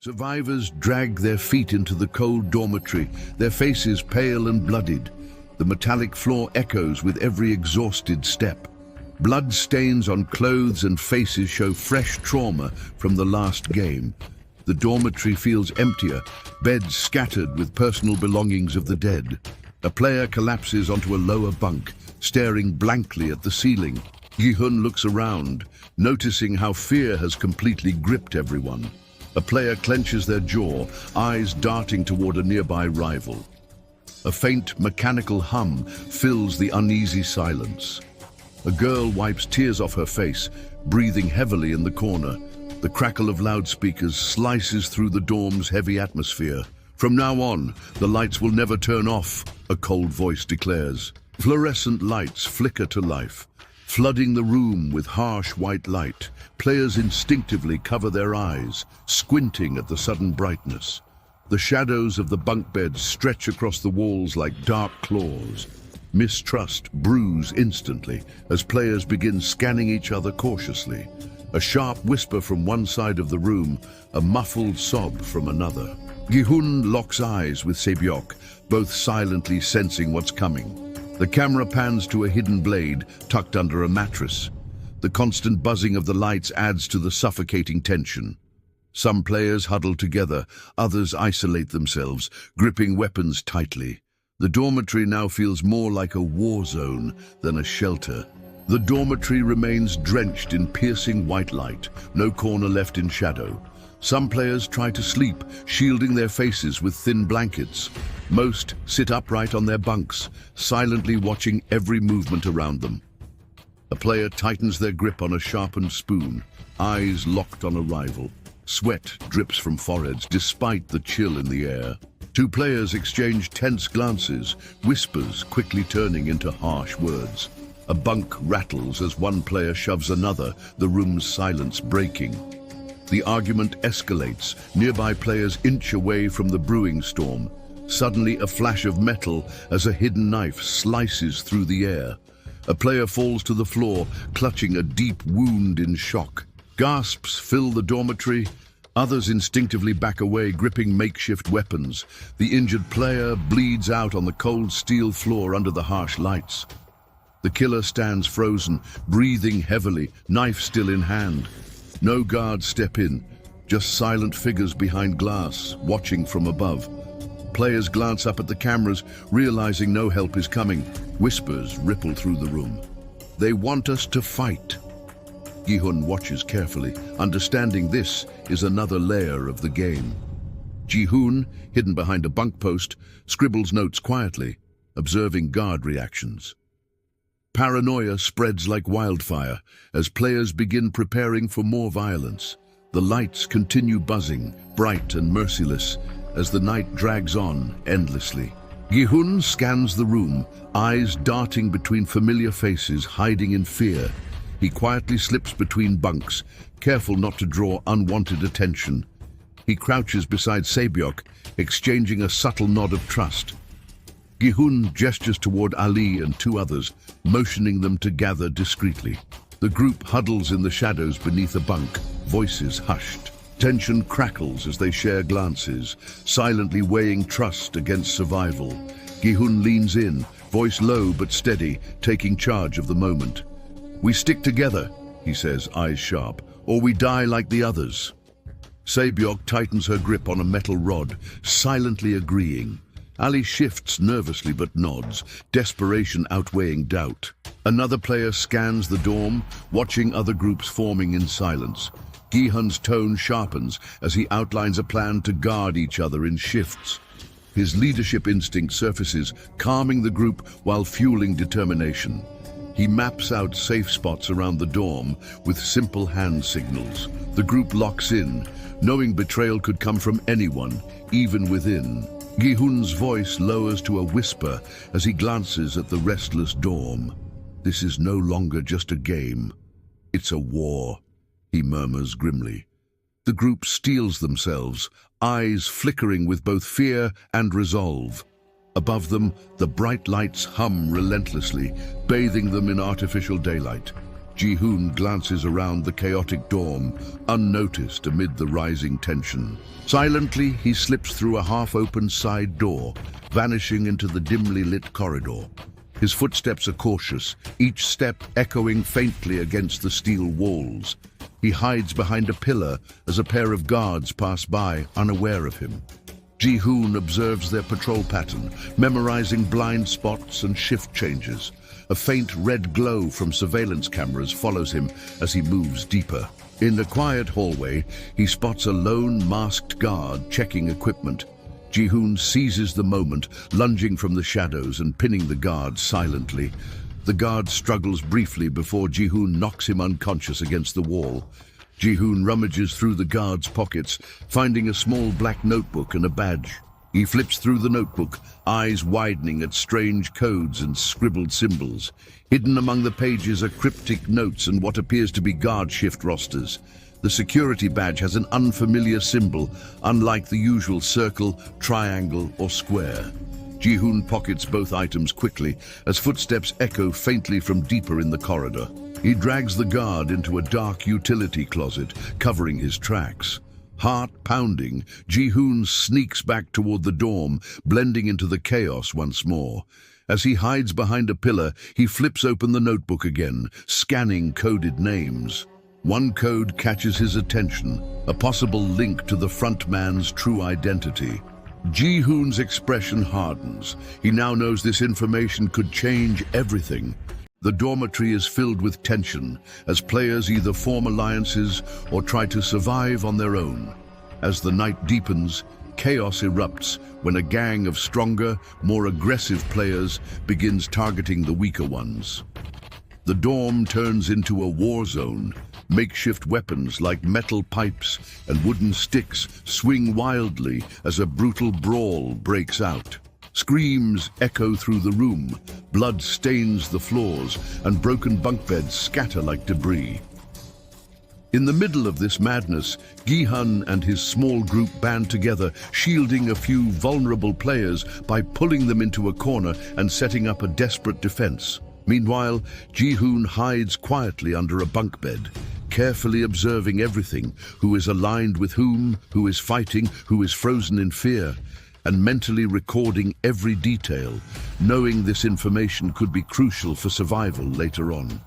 Survivors drag their feet into the cold dormitory, their faces pale and bloodied. The metallic floor echoes with every exhausted step. Blood stains on clothes and faces show fresh trauma from the last game. The dormitory feels emptier, beds scattered with personal belongings of the dead. A player collapses onto a lower bunk, staring blankly at the ceiling. Gi-hun looks around, noticing how fear has completely gripped everyone. A player clenches their jaw, eyes darting toward a nearby rival. A faint mechanical hum fills the uneasy silence. A girl wipes tears off her face, breathing heavily in the corner. The crackle of loudspeakers slices through the dorm's heavy atmosphere. "From now on, the lights will never turn off," a cold voice declares. Fluorescent lights flicker to life, flooding the room with harsh white light. Players instinctively cover their eyes, squinting at the sudden brightness. The shadows of the bunk beds stretch across the walls like dark claws. Mistrust brews instantly as players begin scanning each other cautiously. A sharp whisper from one side of the room, a muffled sob from another. Gi-hun locks eyes with Sebyok, both silently sensing what's coming. The camera pans to a hidden blade tucked under a mattress. The constant buzzing of the lights adds to the suffocating tension. Some players huddle together, others isolate themselves, gripping weapons tightly. The dormitory now feels more like a war zone than a shelter. The dormitory remains drenched in piercing white light, no corner left in shadow. Some players try to sleep, shielding their faces with thin blankets. Most sit upright on their bunks, silently watching every movement around them. A player tightens their grip on a sharpened spoon, eyes locked on a rival. Sweat drips from foreheads despite the chill in the air. Two players exchange tense glances, whispers quickly turning into harsh words. A bunk rattles as one player shoves another, the room's silence breaking. The argument escalates, nearby players inch away from the brewing storm. Suddenly a flash of metal as a hidden knife slices through the air. A player falls to the floor, clutching a deep wound in shock. Gasps fill the dormitory. Others instinctively back away, gripping makeshift weapons. The injured player bleeds out on the cold steel floor under the harsh lights. The killer stands frozen, breathing heavily, knife still in hand. No guards step in, just silent figures behind glass, watching from above. Players glance up at the cameras, realizing no help is coming. Whispers ripple through the room. "They want us to fight." Gi-hun watches carefully, understanding this is another layer of the game. Ji-hoon, hidden behind a bunk post, scribbles notes quietly, observing guard reactions. Paranoia spreads like wildfire as players begin preparing for more violence. The lights continue buzzing, bright and merciless, as the night drags on endlessly. Gi-hun scans the room, eyes darting between familiar faces, hiding in fear. He quietly slips between bunks, careful not to draw unwanted attention. He crouches beside Sebyok, exchanging a subtle nod of trust. Gi-hun gestures toward Ali and two others, motioning them to gather discreetly. The group huddles in the shadows beneath a bunk, voices hushed. Tension crackles as they share glances, silently weighing trust against survival. Gi-hun leans in, voice low but steady, taking charge of the moment. "We stick together," he says, eyes sharp, "or we die like the others." Sebyok tightens her grip on a metal rod, silently agreeing. Ali shifts nervously but nods, desperation outweighing doubt. Another player scans the dorm, watching other groups forming in silence. Gi-hun's tone sharpens as he outlines a plan to guard each other in shifts. His leadership instinct surfaces, calming the group while fueling determination. He maps out safe spots around the dorm with simple hand signals. The group locks in, knowing betrayal could come from anyone, even within. Gi-hun's voice lowers to a whisper as he glances at the restless dorm. "This is no longer just a game. It's a war," he murmurs grimly. The group steels themselves, eyes flickering with both fear and resolve. Above them, the bright lights hum relentlessly, bathing them in artificial daylight. Ji-hoon glances around the chaotic dorm, unnoticed amid the rising tension. Silently, he slips through a half-open side door, vanishing into the dimly lit corridor. His footsteps are cautious, each step echoing faintly against the steel walls. He hides behind a pillar as a pair of guards pass by, unaware of him. Ji-hoon observes their patrol pattern, memorizing blind spots and shift changes. A faint red glow from surveillance cameras follows him as he moves deeper. In the quiet hallway, he spots a lone masked guard checking equipment. Ji-hoon seizes the moment, lunging from the shadows and pinning the guard silently. The guard struggles briefly before Ji-hoon knocks him unconscious against the wall. Ji-hoon rummages through the guard's pockets, finding a small black notebook and a badge. He flips through the notebook, eyes widening at strange codes and scribbled symbols. Hidden among the pages are cryptic notes and what appears to be guard shift rosters. The security badge has an unfamiliar symbol, unlike the usual circle, triangle, or square. Ji-hoon pockets both items quickly as footsteps echo faintly from deeper in the corridor. He drags the guard into a dark utility closet, covering his tracks. Heart pounding, Ji-hoon sneaks back toward the dorm, blending into the chaos once more. As he hides behind a pillar, he flips open the notebook again, scanning coded names. One code catches his attention, a possible link to the front man's true identity. Ji-hoon's expression hardens. He now knows this information could change everything. The dormitory is filled with tension as players either form alliances or try to survive on their own. As the night deepens, chaos erupts when a gang of stronger, more aggressive players begins targeting the weaker ones. The dorm turns into a war zone. Makeshift weapons like metal pipes and wooden sticks swing wildly as a brutal brawl breaks out. Screams echo through the room, blood stains the floors, and broken bunk beds scatter like debris. In the middle of this madness, Gi-hun and his small group band together, shielding a few vulnerable players by pulling them into a corner and setting up a desperate defense. Meanwhile, Ji-hoon hides quietly under a bunk bed, carefully observing everything, who is aligned with whom, who is fighting, who is frozen in fear, and mentally recording every detail, knowing this information could be crucial for survival later on.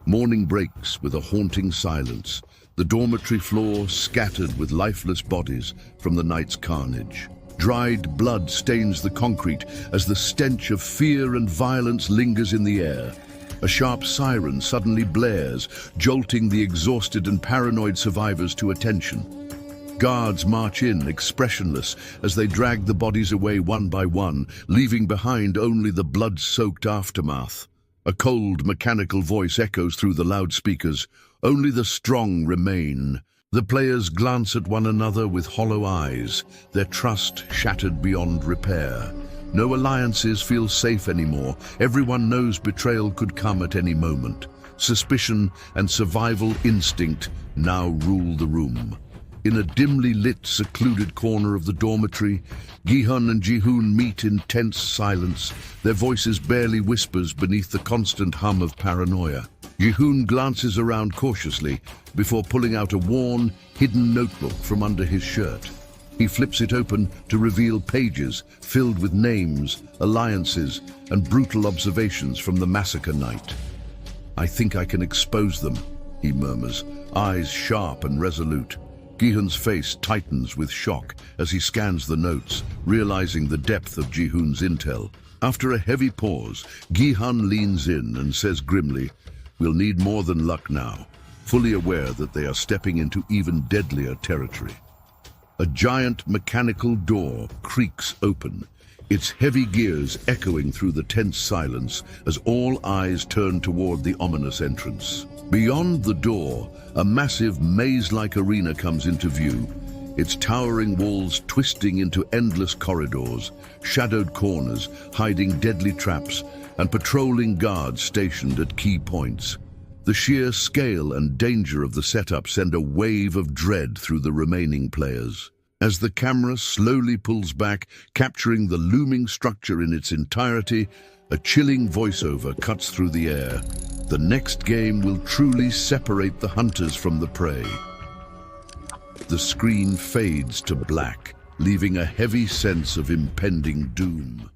Morning breaks with a haunting silence, the dormitory floor scattered with lifeless bodies from the night's carnage. Dried blood stains the concrete as the stench of fear and violence lingers in the air. A sharp siren suddenly blares, jolting the exhausted and paranoid survivors to attention. Guards march in, expressionless, as they drag the bodies away one by one, leaving behind only the blood-soaked aftermath. A cold, mechanical voice echoes through the loudspeakers. Only the strong remain. The players glance at one another with hollow eyes, their trust shattered beyond repair. No alliances feel safe anymore. Everyone knows betrayal could come at any moment. Suspicion and survival instinct now rule the room. In a dimly lit, secluded corner of the dormitory, Gi-hun and Ji-hoon meet in tense silence, their voices barely whispers beneath the constant hum of paranoia. Ji-hoon glances around cautiously before pulling out a worn, hidden notebook from under his shirt. He flips it open to reveal pages filled with names, alliances, and brutal observations from the massacre night. "I think I can expose them," he murmurs, eyes sharp and resolute. Gi-hun's face tightens with shock as he scans the notes, realizing the depth of Ji-hoon's intel. After a heavy pause, Gi-hun leans in and says grimly, "We'll need more than luck now," fully aware that they are stepping into even deadlier territory. A giant mechanical door creaks open, its heavy gears echoing through the tense silence as all eyes turn toward the ominous entrance. Beyond the door, a massive maze-like arena comes into view, its towering walls twisting into endless corridors, shadowed corners hiding deadly traps, and patrolling guards stationed at key points. The sheer scale and danger of the setup send a wave of dread through the remaining players. As the camera slowly pulls back, capturing the looming structure in its entirety, a chilling voiceover cuts through the air. The next game will truly separate the hunters from the prey. The screen fades to black, leaving a heavy sense of impending doom.